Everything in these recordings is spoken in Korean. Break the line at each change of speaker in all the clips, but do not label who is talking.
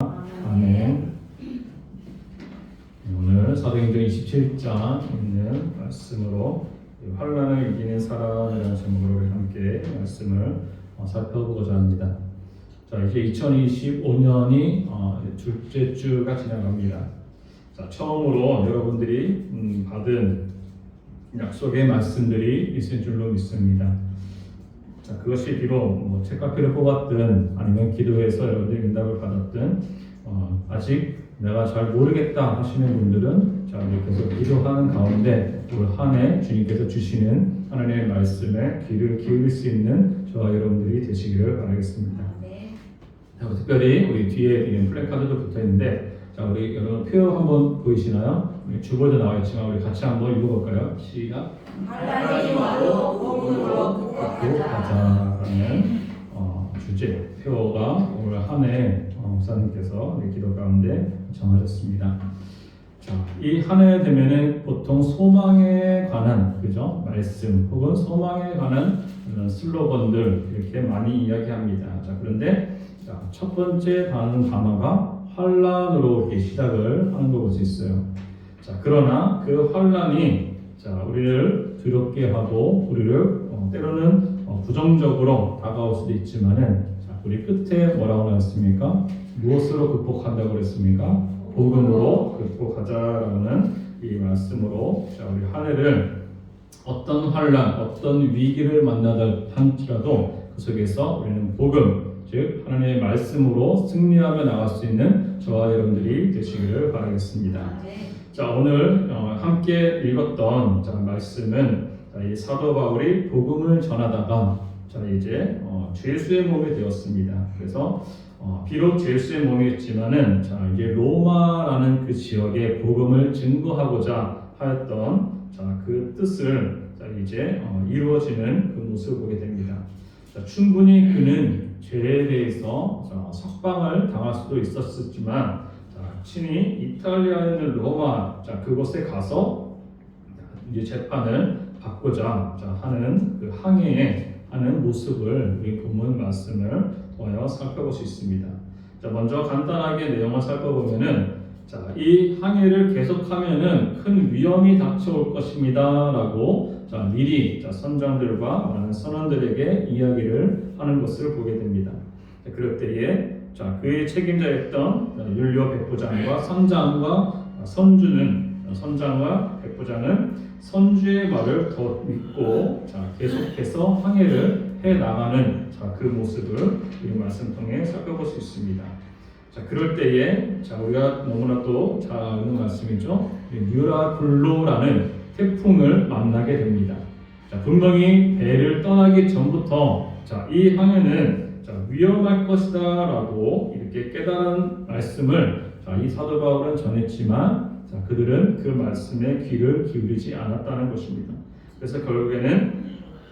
아멘. 오늘 사도행전 27장 있는 말씀으로 환난을 이기는 사람이라는 제목으로 우리 함께 말씀을 살펴보고자 합니다. 자, 이제 2025년이 둘째 주가 지나갑니다. 자, 처음으로 여러분들이 받은 약속의 말씀들이 있을 줄로 믿습니다. 자, 그것이 비록 책깎이를 뽑았든 아니면 기도해서 여러분들이 응답을 받았든 아직 내가 잘 모르겠다 하시는 분들은 자, 계속 기도하는 가운데 올 한 해 주님께서 주시는 하나님의 말씀에 귀를 기울일 수 있는 저와 여러분들이 되시기를 바라겠습니다. 자, 특별히 우리 뒤에 있는 플래카드도 붙어 있는데, 자, 우리 여러분 표 한번 보이시나요? 주보에도 나와 있지만 우리 같이 한번 읽어볼까요? 시작.
하나님으로 복음으로
극복하자라는 주제 표가 오늘 한 해 목사님께서 기도 가운데 정하셨습니다. 자, 이 한 해 되면은 보통 소망에 관한 그죠 말씀 혹은 소망에 관한 슬로건들 이렇게 많이 이야기합니다. 자, 그런데 자, 첫 번째 단어가 환란으로 이렇게 시작을 하는 걸 볼 수 있어요. 자, 그러나 그 환란이 자, 우리를 두렵게 하고 우리를 때로는 부정적으로 다가올 수도 있지만은 자, 우리 끝에 뭐라고 나왔습니까? 무엇으로 극복한다고 그랬습니까? 복음으로 극복하자라는 이 말씀으로 자, 우리 한 해를 어떤 환란, 어떤 위기를 만나다 할지라도 그 속에서 우리는 복음, 즉 하나님의 말씀으로 승리하며 나갈 수 있는 저와 여러분들이 되시기를 바라겠습니다. 자, 오늘 함께 읽었던 자, 말씀은 자, 이 사도 바울이 복음을 전하다가 자, 이제 죄수의 몸이 되었습니다. 그래서 비록 죄수의 몸이었지만은 자, 이제 로마라는 그 지역에 복음을 증거하고자 하였던 자, 그 뜻을 자, 이제 이루어지는 그 모습을 보게 됩니다. 자, 충분히 그는 죄에 대해서 자, 석방을 당할 수도 있었지만 친히 이탈리아에 있는 로마 자, 그곳에 가서 이제 재판을 받고자 하는 그 항해에 하는 모습을 우리 본문 말씀을 통하여 살펴볼 수 있습니다. 자, 먼저 간단하게 내용을 살펴보면은 자, 이 항해를 계속하면은 큰 위험이 닥쳐올 것입니다라고 자, 미리 자, 선장들과 많은 선원들에게 이야기를 하는 것을 보게 됩니다. 자, 그럴 때에 자, 그의 책임자였던 율리오 백부장과 선장과 선장과 백부장은 선주의 말을 더 믿고 자, 계속해서 항해를 해 나가는 자, 그 모습을 이 말씀 통해 살펴볼 수 있습니다. 자, 그럴 때에 자, 우리가 너무나도 잘 아는 말씀이죠. 유라굴로라는 태풍을 만나게 됩니다. 자, 분명히 배를 떠나기 전부터 자, 이 항해는 위험할 것이다 라고 이렇게 깨달은 말씀을 자, 이 사도 바울은 전했지만 자, 그들은 그 말씀에 귀를 기울이지 않았다는 것입니다. 그래서 결국에는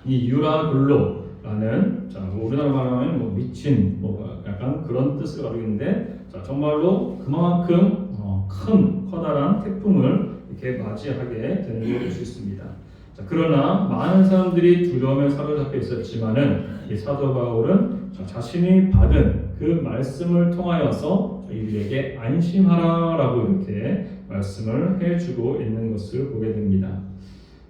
이 유라굴로라는 자, 우리나라 말하면 미친 약간 그런 뜻을 가지고 있는데 자, 정말로 그만큼 커다란 태풍을 이렇게 맞이하게 되는 걸 볼 수 있습니다. 자, 그러나 많은 사람들이 두려움에 사로잡혀 있었지만은 이 사도 바울은 자신이 받은 그 말씀을 통하여서 이들에게 안심하라라고 이렇게 말씀을 해주고 있는 것을 보게 됩니다.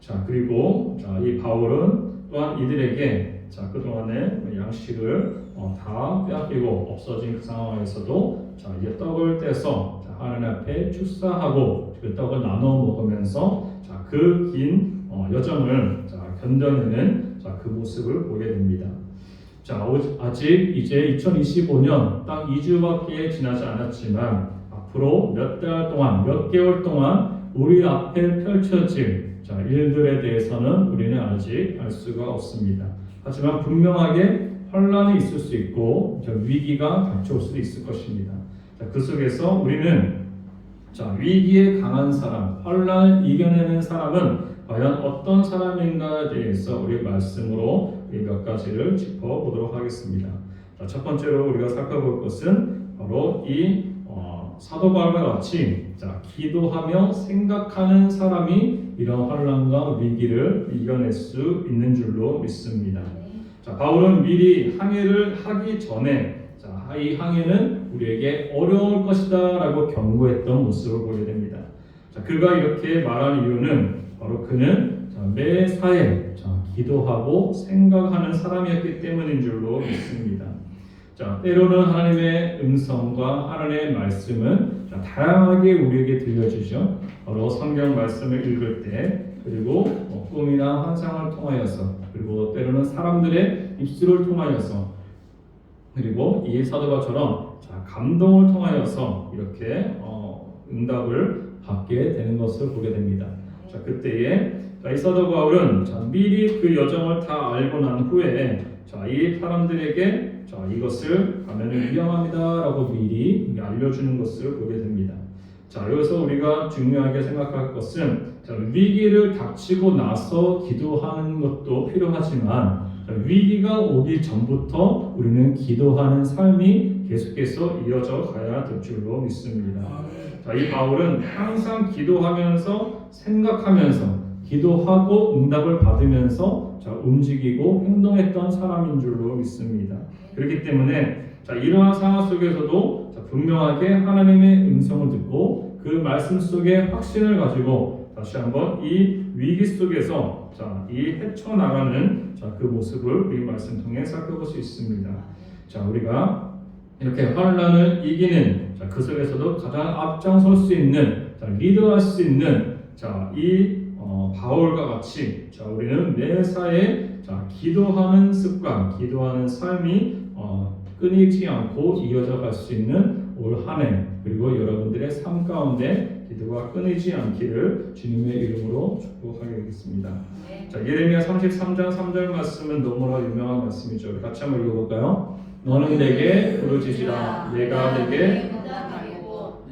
자, 그리고 자, 이 바울은 또한 이들에게 자, 그동안의 양식을 다 빼앗기고 없어진 그 상황에서도 자, 이제 떡을 떼서 자, 하나님 앞에 축사하고 그 떡을 나눠 먹으면서 자, 그 긴 여정을 자, 견뎌내는 자, 그 모습을 보게 됩니다. 자, 아직 이제 2025년 딱 2주밖에 지나지 않았지만 앞으로 몇 달 동안, 몇 개월 동안 우리 앞에 펼쳐질 자, 일들에 대해서는 우리는 아직 알 수가 없습니다. 하지만 분명하게 환란이 있을 수 있고 자, 위기가 닥쳐올 수도 있을 것입니다. 자, 그 속에서 우리는 자, 위기에 강한 사람, 환란을 이겨내는 사람은 과연 어떤 사람인가에 대해서 우리 말씀으로 몇 가지를 짚어보도록 하겠습니다. 자, 첫 번째로 우리가 살펴볼 것은 바로 이 사도 바울과 같이 자, 기도하며 생각하는 사람이 이런 환난과 위기를 이겨낼 수 있는 줄로 믿습니다. 자, 바울은 미리 항해를 하기 전에 자, 이 항해는 우리에게 어려울 것이다라고 경고했던 모습을 보게 됩니다. 자, 그가 이렇게 말한 이유는 바로 그는 매사에 기도하고 생각하는 사람이었기 때문인 줄로 믿습니다. 자, 때로는 하나님의 음성과 하나님의 말씀은 다양하게 우리에게 들려주죠. 바로 성경 말씀을 읽을 때, 그리고 꿈이나 환상을 통하여서, 그리고 때로는 사람들의 입술을 통하여서, 그리고 이 사도가처럼 감동을 통하여서 이렇게 응답을 받게 되는 것을 보게 됩니다. 자, 그때에 이 사도 바울은 미리 그 여정을 다 알고 난 후에 이 사람들에게 이것을 가면은 위험합니다라고 미리 알려주는 것을 보게 됩니다. 자, 여기서 우리가 중요하게 생각할 것은 위기를 닥치고 나서 기도하는 것도 필요하지만 위기가 오기 전부터 우리는 기도하는 삶이 계속해서 이어져 가야 될 줄로 믿습니다. 자, 이 바울은 항상 기도하면서 생각하면서 기도하고 응답을 받으면서 움직이고 행동했던 사람인 줄로 믿습니다. 그렇기 때문에 이러한 상황 속에서도 분명하게 하나님의 음성을 듣고 그 말씀 속에 확신을 가지고 다시 한번 이 위기 속에서 이 헤쳐나가는 그 모습을 우리 말씀 통해 살펴볼 수 있습니다. 자, 우리가 이렇게 환난을 이기는 그 속에서도 가장 앞장설 수 있는 리더할 수 있는 이 바울과 같이 우리는 매사에 기도하는 습관, 기도하는 삶이 끊이지 않고 이어져 갈 수 있는 올 한 해, 그리고 여러분들의 삶 가운데 기도가 끊이지 않기를 주님의 이름으로 축복하겠습니다. 자, 예레미야 33장 3절 말씀은 너무나 유명한 말씀이죠. 우리 같이 한번 읽어볼까요? 너는 내게 부르짖으라. 내가 내게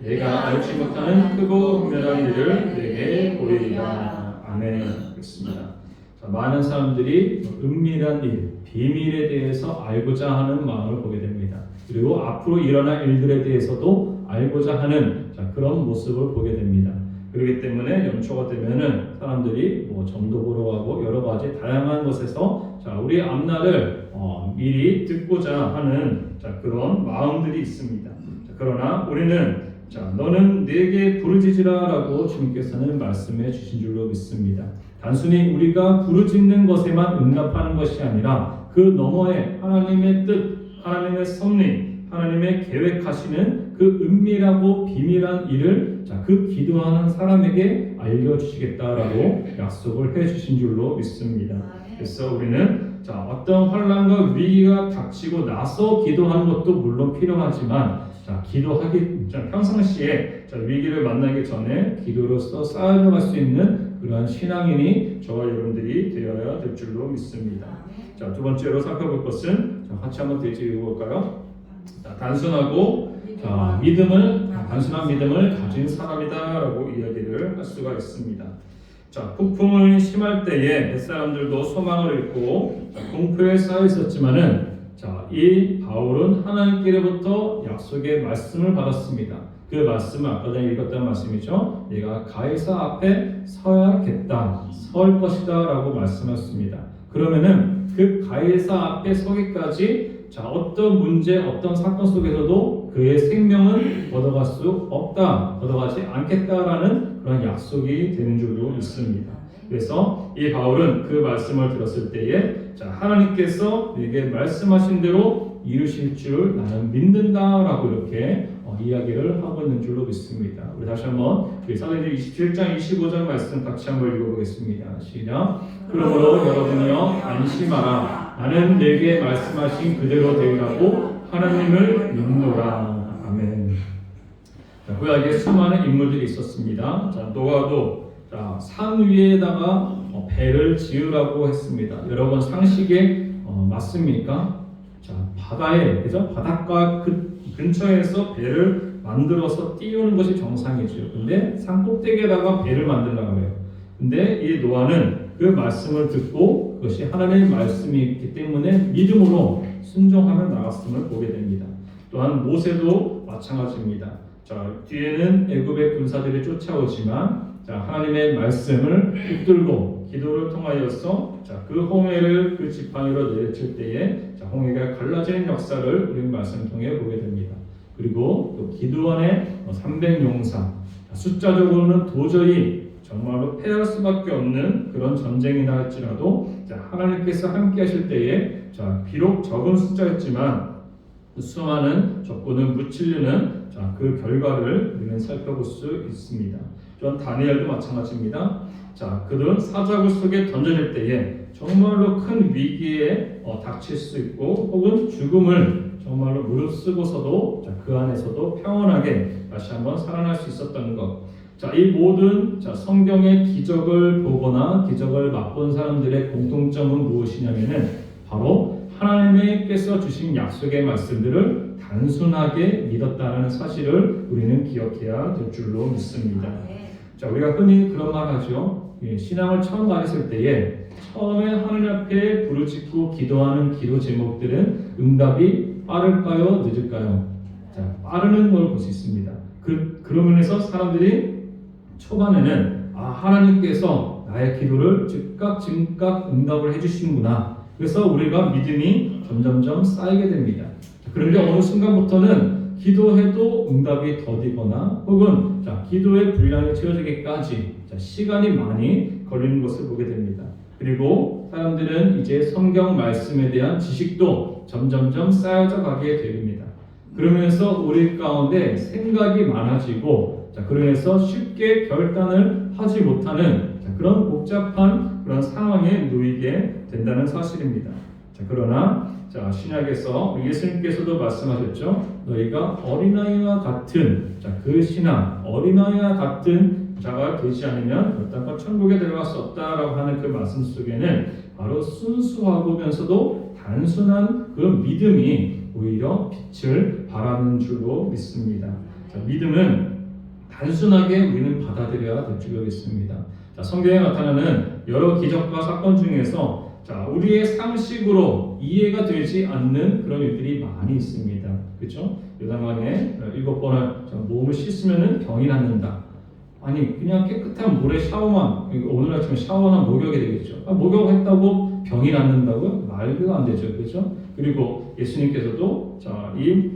내가 알지 못하는 크고 분명한 일을 내게 보이리라. 아멘. 그렇습니다. 자, 많은 사람들이 은밀한 일, 비밀에 대해서 알고자 하는 마음을 보게 됩니다. 그리고 앞으로 일어날 일들에 대해서도 알고자 하는 그런 모습을 보게 됩니다. 그렇기 때문에 연초가 되면은 사람들이 점도 보러 가고 여러 가지 다양한 것에서 우리 앞날을 미리 듣고자 하는 그런 마음들이 있습니다. 그러나 우리는 너는 내게 부르짖으라라고 주님께서는 말씀해 주신 줄로 믿습니다. 단순히 우리가 부르짖는 것에만 응답하는 것이 아니라 그 너머에 하나님의 뜻, 하나님의 섭리, 하나님의 계획하시는 그 은밀하고 비밀한 일을 그 기도하는 사람에게 알려주시겠다라고 약속을 해주신 줄로 믿습니다. 그래서 우리는 어떤 환난과 위기가 닥치고 나서 기도하는 것도 물론 필요하지만 기도하기 평상시에 위기를 만나기 전에 기도로서 쌓아나갈 수 있는 그러한 신앙인이 저와 여러분들이 되어야 될 줄로 믿습니다. 자, 두 번째로 살펴볼 것은 같이 한번 대지 읽어볼까요? 단순하고 단순한 믿음을 가진 사람이다라고 이야기를 할 수가 있습니다. 자, 폭풍을 심할 때에 뱃사람들도 소망을 잃고 공포에 쌓여 있었지만은 이 바울은 하나님께로부터 약속의 말씀을 받았습니다. 그 말씀은 아까 전에 읽었던 말씀이죠. 내가 가이사 앞에 서야겠다, 설 것이다라고 말씀하셨습니다. 그러면은 그 가이사 앞에 서기까지 어떤 문제, 어떤 사건 속에서도 그의 생명은 걷어갈 수 없다, 걷어가지 않겠다라는 그런 약속이 되는 줄로 믿습니다. 그래서 이 바울은 그 말씀을 들었을 때에 하나님께서 내게 말씀하신 대로 이루실 줄 나는 믿는다라고 이렇게 이야기를 하고 있는 줄로 믿습니다. 우리 다시 한번 사도행전 27장 25절 말씀 같이 한번 읽어보겠습니다. 시작. 그러므로 여러분이여 안심하라. 나는 내게 말씀하신 그대로 되리라고 하나님을 믿노라. 아멘. 구약에 수많은 인물들이 있었습니다. 노아도 산 위에다가 배를 지으라고 했습니다. 여러분 상식에 맞습니까? 바다에, 그죠? 바닷가 근처에서 배를 만들어서 띄우는 것이 정상이죠. 근데 산 꼭대기에다가 배를 만들려고 해요. 근데 이 노아는 그 말씀을 듣고 그것이 하나님의 말씀이 있기 때문에 믿음으로 순종하며 나갔음을 보게 됩니다. 또한 모세도 마찬가지입니다. 뒤에는 애굽의 군사들이 쫓아오지만 하나님의 말씀을 붙들고 기도를 통하여서 그 홍해를 그 지팡이로 내려칠 때에 홍해가 갈라지는 역사를 우리 말씀 통해 보게 됩니다. 그리고 또 기드온의 300용사, 숫자적으로는 도저히 정말로 패할 수밖에 없는 그런 전쟁이다 할지라도 하나님께서 함께 하실 때에 비록 적은 숫자였지만 수많은 적군을 무찌르는 그 결과를 우리는 살펴볼 수 있습니다. 또한 다니엘도 마찬가지입니다. 그들은 사자굴 속에 던져질 때에 정말로 큰 위기에 닥칠 수 있고 혹은 죽음을 정말로 무릅쓰고서도 그 안에서도 평온하게 다시 한번 살아날 수 있었던 것. 이 모든 성경의 기적을 보거나 기적을 맛본 사람들의 공통점은 무엇이냐면은 바로 하나님께서 주신 약속의 말씀들을 단순하게 믿었다는 사실을 우리는 기억해야 될 줄로 믿습니다. 우리가 흔히 그런 말 하죠. 신앙을 처음 가졌을 때에 처음에 하나님 앞에 부르짖고 기도하는 기도 제목들은 응답이 빠를까요? 늦을까요? 빠르는 걸 볼 수 있습니다. 그런 면에서 사람들이 초반에는 하나님께서 나의 기도를 즉각 응답을 해주시는구나. 그래서 우리가 믿음이 점점점 쌓이게 됩니다. 그런데 어느 순간부터는 기도해도 응답이 더디거나 혹은 기도의 분량이 채워지기까지 시간이 많이 걸리는 것을 보게 됩니다. 그리고 사람들은 이제 성경 말씀에 대한 지식도 점점점 쌓여져 가게 됩니다. 그러면서 우리 가운데 생각이 많아지고 그러면서 쉽게 결단을 하지 못하는 그런 복잡한 그런 상황에 놓이게 된다는 사실입니다. 그러나 신약에서 예수님께서도 말씀하셨죠. 너희가 어린아이와 같은 그 신앙, 어린아이와 같은 자가 되지 않으면 결단과 천국에 들어갈 수 없다라고 하는 그 말씀 속에는 바로 순수하고면서도 단순한 그 믿음이 오히려 빛을 발하는 줄로 믿습니다. 믿음은 단순하게 우리는 받아들여야 될 줄로 믿습니다. 성경에 나타나는 여러 기적과 사건 중에서 우리의 상식으로 이해가 되지 않는 그런 일들이 많이 있습니다. 그렇죠? 요단강에 7번을 몸을 씻으면 병이 낫는다. 아니 그냥 깨끗한 물에 샤워만, 오늘 아침에 샤워나 목욕이 되겠죠. 목욕했다고 병이 낫는다고요? 말도 안 되죠. 그렇죠? 그리고 예수님께서도 이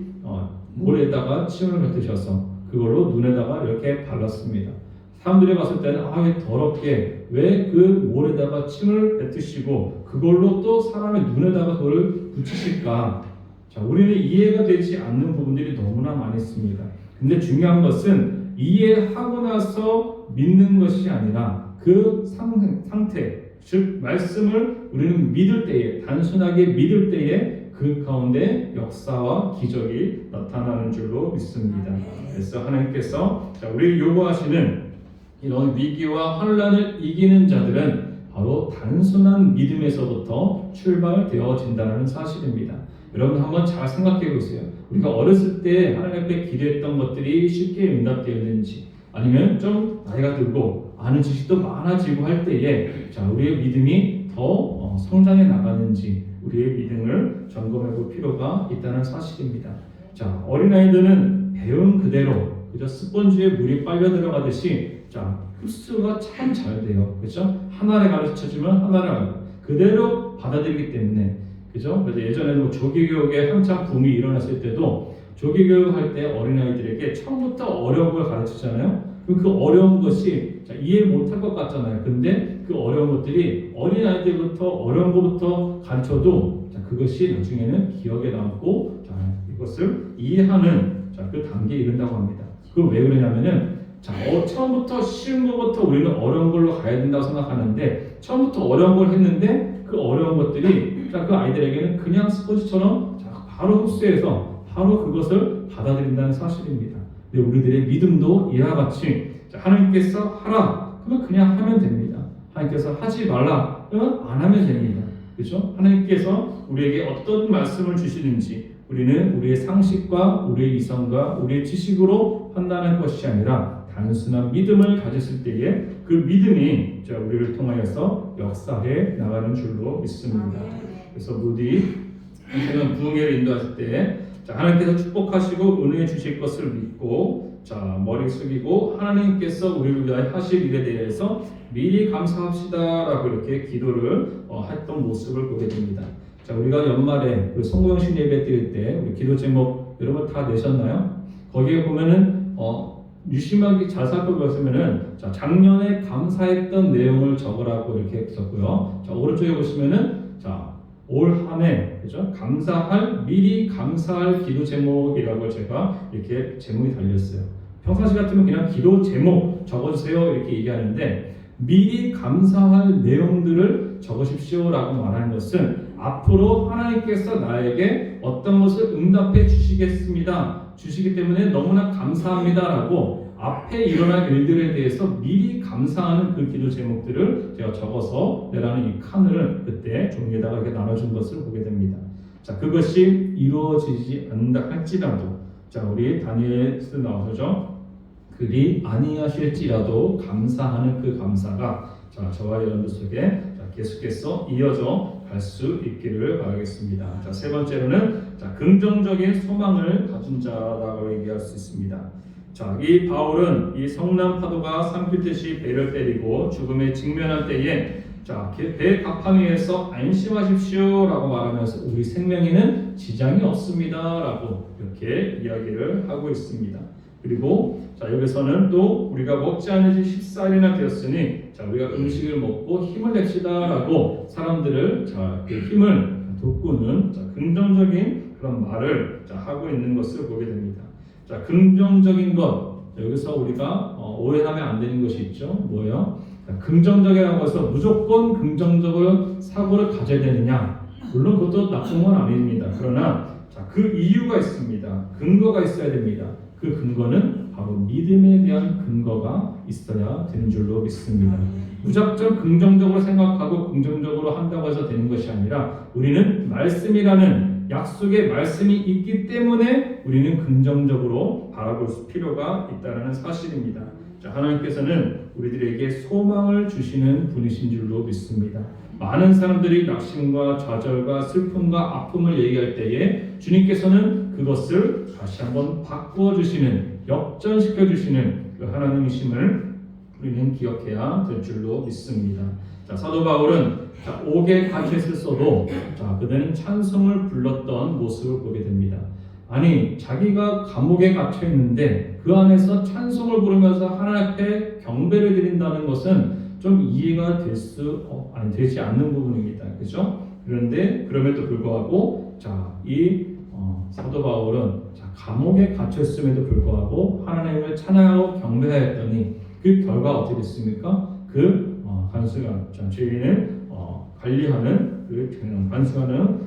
물에다가 침을 뱉으셔서 그걸로 눈에다가 이렇게 발랐습니다. 사람들이 봤을 때는 왜 더럽게 왜 그 물에다가 침을 뱉으시고 그걸로 또 사람의 눈에다가 그걸 붙이실까? 우리는 이해가 되지 않는 부분들이 너무나 많이 있습니다. 근데 중요한 것은 이해하고 나서 믿는 것이 아니라 그 상태, 즉 말씀을 우리는 믿을 때에, 단순하게 믿을 때에 그 가운데 역사와 기적이 나타나는 줄로 믿습니다. 그래서 하나님께서 우리 요구하시는 이런 위기와 환난을 이기는 자들은 바로 단순한 믿음에서부터 출발되어진다는 사실입니다. 여러분 한번 잘 생각해 보세요. 우리가 어렸을 때 하나님 앞에 기도했던 것들이 쉽게 응답되었는지, 아니면 좀 나이가 들고 아는 지식도 많아지고 할 때에 우리의 믿음이 더 성장해 나가는지 우리의 믿음을 점검해 볼 필요가 있다는 사실입니다. 어린아이들은 배운 그대로 그저 스펀지에 물이 빨려 들어가듯이 흡수가 참 잘 돼요. 그렇죠? 하나를 가르쳐주면 하나를 그대로 받아들이기 때문에, 그죠? 그래서 예전에는 조기교육에 한참 붐이 일어났을 때도 조기교육 할 때 어린아이들에게 처음부터 어려운 걸 가르치잖아요. 그럼 그 어려운 것이 이해 못할 것 같잖아요. 근데 그 어려운 것들이 어린아이들부터 어려운 것부터 가르쳐도 그것이 나중에는 기억에 남고 이것을 이해하는 그 단계에 이른다고 합니다. 그걸 왜 그러냐면은 처음부터 쉬운 것부터 우리는 어려운 걸로 가야 된다고 생각하는데, 처음부터 어려운 걸 했는데 그 어려운 것들이 그 아이들에게는 그냥 스포츠처럼 바로 흡수해서 바로 그것을 받아들인다는 사실입니다. 근데 우리들의 믿음도 이와 같이 하나님께서 하라 그러면 그냥 하면 됩니다. 하나님께서 하지 말라 그러면 안 하면 됩니다. 그렇죠? 하나님께서 우리에게 어떤 말씀을 주시는지 우리는 우리의 상식과 우리의 이성과 우리의 지식으로 판단할 것이 아니라 단순한 믿음을 가졌을 때에 그 믿음이 우리를 통하여서 역사해 나가는 줄로 믿습니다. 그래서 무디 부흥회를 인도하실 때 자, 하나님께서 축복하시고 은혜 주실 것을 믿고 자, 머리 숙이고 하나님께서 우리를 위하여 하실 일에 대해서 미리 감사합시다라고 이렇게 기도를 했던 모습을 보게 됩니다. 자, 우리가 연말에 그 송구영신 예배 드릴 때 우리 기도 제목 여러분 다 내셨나요? 거기에 보면은 유심하게 잘 살펴보시면은 자, 작년에 감사했던 내용을 적으라고 이렇게 썼고요. 자, 오른쪽에 보시면은 자, 올 한 해 그죠? 미리 감사할 기도 제목이라고 제가 이렇게 제목이 달렸어요. 평상시 같으면 그냥 기도 제목 적어주세요 이렇게 얘기하는데 미리 감사할 내용들을 적으십시오라고 말하는 것은 앞으로 하나님께서 나에게 어떤 것을 응답해 주시기 때문에 너무나 감사합니다라고 앞에 일어날 일들에 대해서 미리 감사하는 그 기도 제목들을 제가 적어서 내라는 이 칸을 그때 종이에다가 이렇게 나눠준 것을 보게 됩니다. 자, 그것이 이루어지지 않는다 할지라도 자, 우리 다니엘서 나오죠. 그리 아니하실지라도 감사하는 그 감사가 자, 저와 여러분들 속에 자, 계속해서 이어져 갈 수 있기를 바라겠습니다. 자, 세 번째로는 자, 긍정적인 소망을 가진 자라고 얘기할 수 있습니다. 자, 이 바울은 이 성난 파도가 삼키듯이 배를 때리고 죽음에 직면할 때에 자, 배 갑판위에서 안심하십시오라고 말하면서 우리 생명에는 지장이 없습니다라고 이렇게 이야기를 하고 있습니다. 그리고 자, 여기서는 또 우리가 먹지 않은 지 14일이나 되었으니 자, 우리가 음식을 먹고 힘을 냅시다라고 사람들을 자, 그 힘을 돋구는 자, 긍정적인 그런 말을 자, 하고 있는 것을 보게 됩니다. 자, 긍정적인 것 여기서 우리가 오해하면 안 되는 것이 있죠. 뭐예요? 자, 긍정적이라고 해서 무조건 긍정적으로 사고를 가져야 되느냐? 물론 그것도 나쁜 건 아닙니다. 그러나 자, 그 이유가 있습니다. 근거가 있어야 됩니다. 그 근거는 바로 믿음에 대한 근거가 있어야 되는 줄로 믿습니다. 무작정 긍정적으로 생각하고 긍정적으로 한다고 해서 되는 것이 아니라 우리는 말씀이라는 약속의 말씀이 있기 때문에 우리는 긍정적으로 바라볼 필요가 있다는 사실입니다. 자, 하나님께서는 우리들에게 소망을 주시는 분이신 줄로 믿습니다. 많은 사람들이 낙심과 좌절과 슬픔과 아픔을 얘기할 때에 주님께서는 그것을 다시 한번 바꾸어 주시는, 역전시켜 주시는 그 하나님이심을 우리는 기억해야 될 줄로 믿습니다. 자, 사도 바울은 자, 옥에 갇혀 있었어도 자, 그들은 찬송을 불렀던 모습을 보게 됩니다. 아니, 자기가 감옥에 갇혀 있는데 그 안에서 찬송을 부르면서 하나님 앞에 경배를 드린다는 것은 좀 이해가 되지 않는 부분입니다. 그렇죠? 그런데 그럼에도 불구하고 자, 이 사도 바울은 자, 감옥에 갇혀 있음에도 불구하고 하나님을 찬양하고 경배하였더니 그 결과 어떻게 됐습니까? 그 간수가 죄인을 관리하는 그 간수가는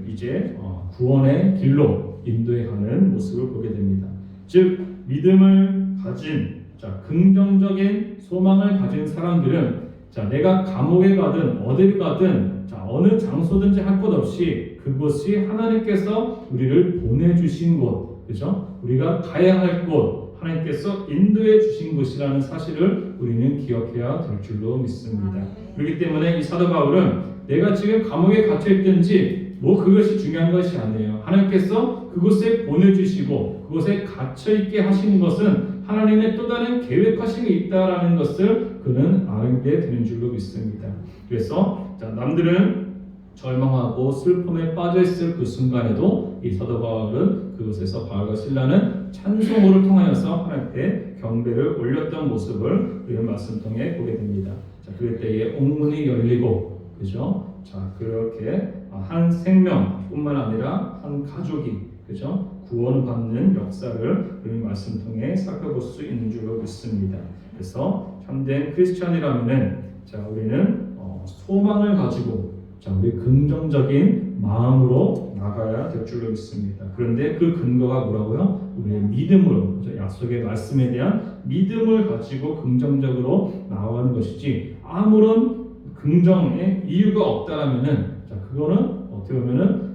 이제 구원의 길로 인도해 가는 모습을 보게 됩니다. 즉 믿음을 가진 자, 긍정적인 소망을 가진 사람들은 자, 내가 감옥에 가든 어딜 가든 자, 어느 장소든지 할 것 없이 그곳이 하나님께서 우리를 보내주신 곳, 그죠? 우리가 가야 할 곳, 하나님께서 인도해 주신 곳이라는 사실을 우리는 기억해야 될 줄로 믿습니다. 그렇기 때문에 이 사도 바울은 내가 지금 감옥에 갇혀 있든지 그것이 중요한 것이 아니에요. 하나님께서 그곳에 보내주시고 그곳에 갇혀 있게 하시는 것은 하나님의 또 다른 계획하심이 있다라는 것을 그는 알게 되는 줄로 믿습니다. 그래서 자, 남들은 절망하고 슬픔에 빠져 있을 그 순간에도 이 사도 바울은 그곳에서 바울과 실라는 찬송호를 통하여서 하나님께 경배를 올렸던 모습을 우리는 말씀 통해 보게 됩니다. 자, 그럴 때에 옥문이 열리고, 그죠? 자, 그렇게 한 생명뿐만 아니라 한 가족이, 그죠? 구원받는 역사를 우리 말씀 통해 살펴볼 수 있는 줄로 믿습니다. 그래서 참된 크리스찬이라면은 자, 우리는 소망을 가지고 자, 우리 긍정적인 마음으로 나가야 될 줄로 믿습니다. 그런데 그 근거가 뭐라고요? 우리의 믿음으로, 약속의 말씀에 대한 믿음을 가지고 긍정적으로 나아가는 것이지 아무런 긍정의 이유가 없다라면은 자, 그거는 어떻게 보면은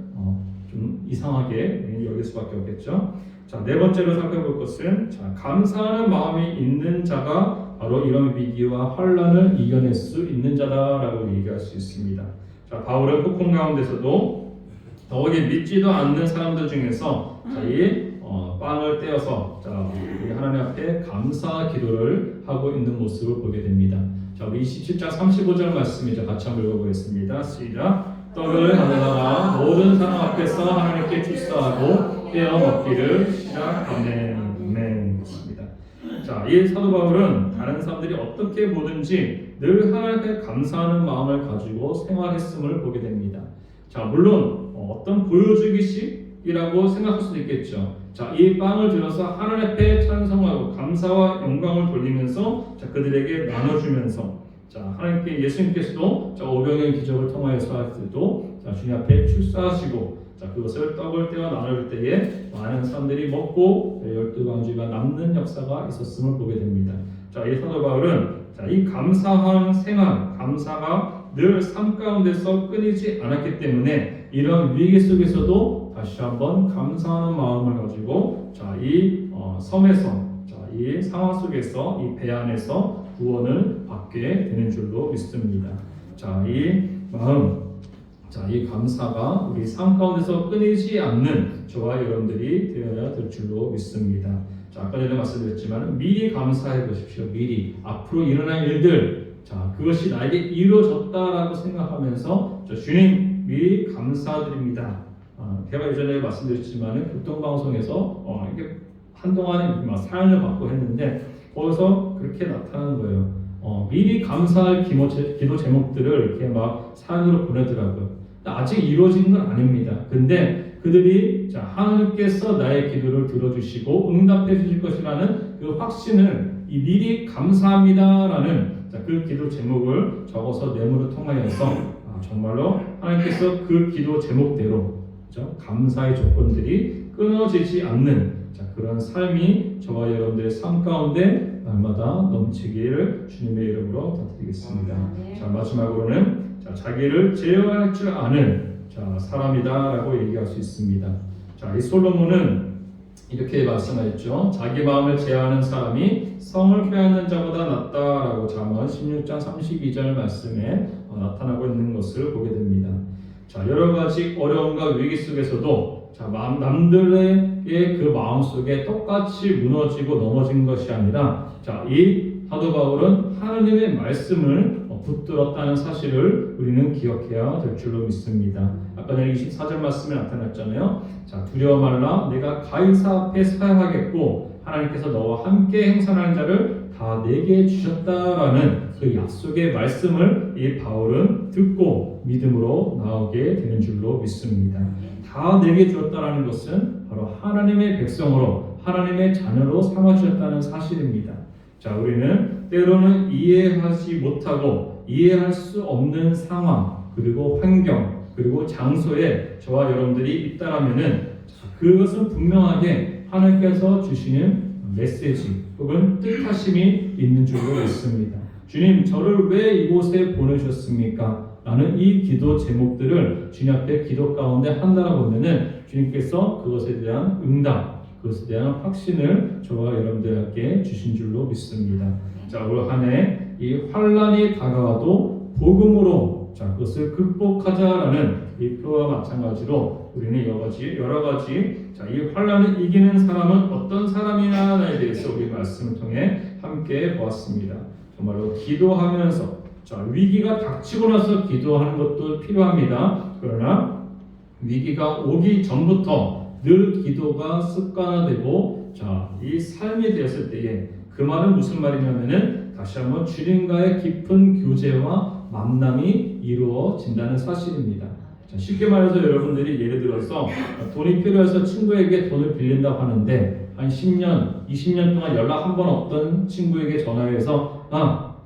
좀 이상하게 여길 수밖에 없겠죠. 자, 네 번째로 살펴볼 것은 자, 감사하는 마음이 있는 자가 바로 이런 위기와 환난을 이겨낼 수 있는 자다라고 얘기할 수 있습니다. 자, 바울은 폭풍 가운데서도 더욱이 믿지도 않는 사람들 중에서 이 빵을 떼어서 우리 하나님 앞에 감사 기도를 하고 있는 모습을 보게 됩니다. 자, 우리 27장 35절 말씀이죠. 같이 한번 읽어보겠습니다. 시작. 떡을 가져다가 모든 사람 앞에서 하나님께 축사하고 떼어 먹기를 시작하네. 아멘. 자, 이 사도 바울은 다른 사람들이 어떻게 보든지 늘 하나님께 감사하는 마음을 가지고 생활했음을 보게 됩니다. 자, 물론 어떤 보여주기식이라고 생각할 수도 있겠죠. 자, 이 빵을 들어서 하나님 앞에 찬송하고 감사와 영광을 돌리면서 그들에게 나눠주면서 하나님께 예수님께서도 오병이어 기적을 통하여서 할 때도 주님 앞에 축사하시고 그것을 떡을 떼어 나눌 때에 많은 사람들이 먹고 12광주가 남는 역사가 있었음을 보게 됩니다. 이 사도 바울은 이 감사한 생활, 감사가 늘 삶 가운데서 끊이지 않았기 때문에 이런 위기 속에서도 다시 한번 감사하는 마음을 가지고 이 섬에서 이 상황 속에서 이 배 안에서 구원을 받게 되는 줄로 믿습니다. 이 마음, 이 감사가 우리 삶 가운데서 끊이지 않는 저와 여러분들이 되어야 될 줄로 믿습니다. 아까 전에 말씀드렸지만 미리 감사해 보십시오. 미리 앞으로 일어날 일들, 그것이 나에게 이루어졌다라고 생각하면서 주님 미리 감사드립니다. 제가 예전에 말씀드렸지만 교통방송에서 이게 한동안 막 사연을 받고 했는데 거기서 그렇게 나타나는 거예요. 미리 감사할 기도 제목들을 이렇게 막 사연으로 보내더라고요. 아직 이루어진 건 아닙니다. 근데 그들이 하나님께서 나의 기도를 들어주시고 응답해 주실 것이라는 그 확신을 이 미리 감사합니다라는 그 기도 제목을 적어서 메모를 통하여서 정말로 하나님께서 그 기도 제목대로 감사의 조건들이 끊어지지 않는 그런 삶이 저와 여러분들의 삶 가운데 날마다 넘치기를 주님의 이름으로 부탁드리겠습니다. 마지막으로는 자기를 제어할 줄 아는 사람이다라고 얘기할 수 있습니다. 이 솔로몬은 이렇게 말씀하였죠. 자기 마음을 제어하는 사람이 성을 빼앗는 자보다 낫다라고 잠언 16장 32절 말씀에 나타나고 있는 것을 보게 됩니다. 여러 가지 어려움과 위기 속에서도 남들의 그 마음 속에 똑같이 무너지고 넘어진 것이 아니라 이 사도 바울은 하나님의 말씀을 붙들었다는 사실을 우리는 기억해야 될 줄로 믿습니다. 아까 전에 24절 말씀에 나타났잖아요. 두려워 말라 내가 가이사 앞에 사역하겠고 하나님께서 너와 함께 행선하는 자를 다 내게 주셨다라는 그 약속의 말씀을 이 바울은 듣고 믿음으로 나오게 되는 줄로 믿습니다. 다 내게 주었다라는 것은 바로 하나님의 백성으로 하나님의 자녀로 삼아주셨다는 사실입니다. 우리는 때로는 이해하지 못하고 이해할 수 없는 상황 그리고 환경 그리고 장소에 저와 여러분들이 있다라면은 그것은 분명하게 하나님께서 주시는 메시지 혹은 뜻하심이 있는 줄로 믿습니다. 주님 저를 왜 이곳에 보내셨습니까? 라는 이 기도 제목들을 주님 앞에 기도 가운데 한다라 보면은 주님께서 그것에 대한 응답, 그것에 대한 확신을 저와 여러분들에게 주신 줄로 믿습니다. 올 한 해 이 환란이 다가와도 복음으로 그것을 극복하자라는 이 표와 마찬가지로 우리는 여러 가지 이 환란을 이기는 사람은 어떤 사람이냐에 대해서 우리 말씀을 통해 함께 보았습니다. 정말로 기도하면서 위기가 닥치고 나서 기도하는 것도 필요합니다. 그러나 위기가 오기 전부터 늘 기도가 습관화되고 이 삶이 되었을 때에 그 말은 무슨 말이냐면은 다시 한번 주님과의 깊은 교제와 만남이 이루어진다는 사실입니다. 쉽게 말해서 여러분들이 예를 들어서 돈이 필요해서 친구에게 돈을 빌린다고 하는데 한 10년, 20년 동안 연락 한 번 없던 친구에게 전화해서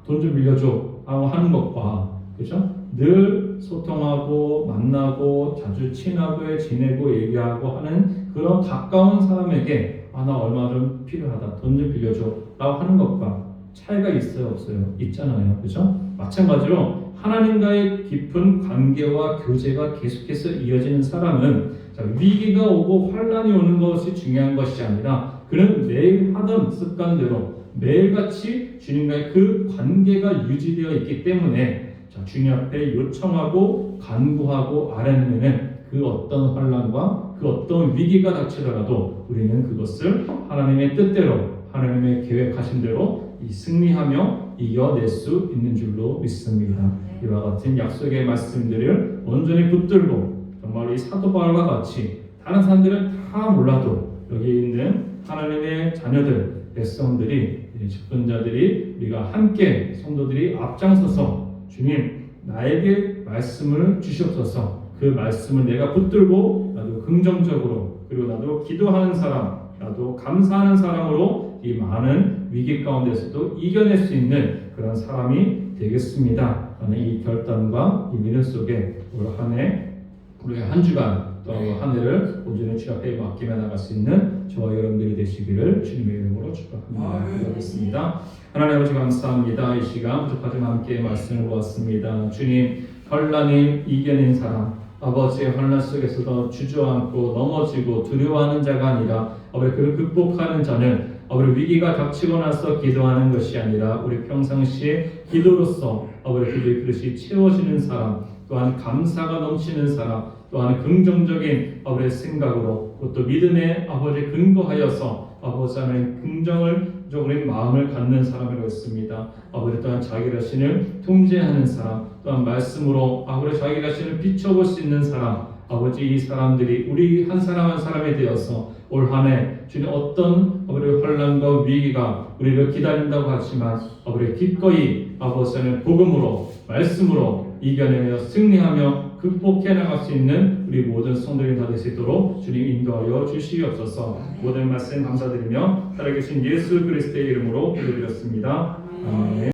돈 좀 빌려줘 하고 하는 것과 그렇죠? 늘 소통하고 만나고 자주 친하게 지내고 얘기하고 하는 그런 가까운 사람에게 나 얼마 좀 필요하다 돈 좀 빌려줘 라고 하는 것과 차이가 있어요 없어요? 있잖아요. 그렇죠? 마찬가지로 하나님과의 깊은 관계와 교제가 계속해서 이어지는 사람은 위기가 오고 환란이 오는 것이 중요한 것이 아니라 그는 매일 하던 습관대로 매일같이 주님과의 그 관계가 유지되어 있기 때문에 주님 앞에 요청하고 간구하고 아뢰는 그 그 어떤 환난과 그 어떤 위기가 닥치더라도 우리는 그것을 하나님의 뜻대로 하나님의 계획하신 대로 승리하며 이겨낼 수 있는 줄로 믿습니다. 이와 같은 약속의 말씀들을 온전히 붙들고 정말 이 사도 바울과 같이 다른 사람들은 다 몰라도 여기 있는 하나님의 자녀들, 백성들이, 직분자들이 우리가 함께 성도들이 앞장서서 주님 나에게 말씀을 주시옵소서. 그 말씀을 내가 붙들고 나도 긍정적으로 그리고 나도 기도하는 사람, 나도 감사하는 사람으로 이 많은 위기 가운데서도 이겨낼 수 있는 그런 사람이 되겠습니다. 하는 이 결단과 이 믿음 속에 올 한해 우리 한 주간 또 한 해를 온전히 주 앞에 맡기며 나갈 수 있는 저와 여러분들이 되시기를 주님의 이름으로 축복합니다. 기도하겠습니다. 하나님 아버지 감사합니다. 이 시간 부족하지만 함께 말씀을 보았습니다. 주님 환난을 이겨낸 사람, 아버지의 환난 속에서도 주저앉고 넘어지고 두려워하는 자가 아니라 아버지 그를 극복하는 자는 아버지 위기가 닥치고 나서 기도하는 것이 아니라 우리 평상시에 기도로서 아버지 그들의 그릇이 채워지는 사람, 또한 감사가 넘치는 사람, 또한 긍정적인 아버지의 생각으로 또 믿음의 아버지에 근거하여서 아버지 하나님 긍정적인 마음을 갖는 사람이라고 했습니다. 아버지 또한 자기 자신을 통제하는 사람, 또한 말씀으로 아버지 자기 자신을 비춰볼 수 있는 사람, 아버지 이 사람들이 우리 한 사람 한 사람에 대해서 올 한해 주님 어떤 아버지 환난과 위기가 우리를 기다린다고 하지만 아버지 기꺼이 아버지 하나님 복음으로 말씀으로 이겨내며 승리하며 극복해 나갈 수 있는 우리 모든 성도들이 다 되시도록 주님 인도하여 주시옵소서. 모든 말씀 감사드리며 살아계신 예수 그리스도의 이름으로 기도드렸습니다. 아멘.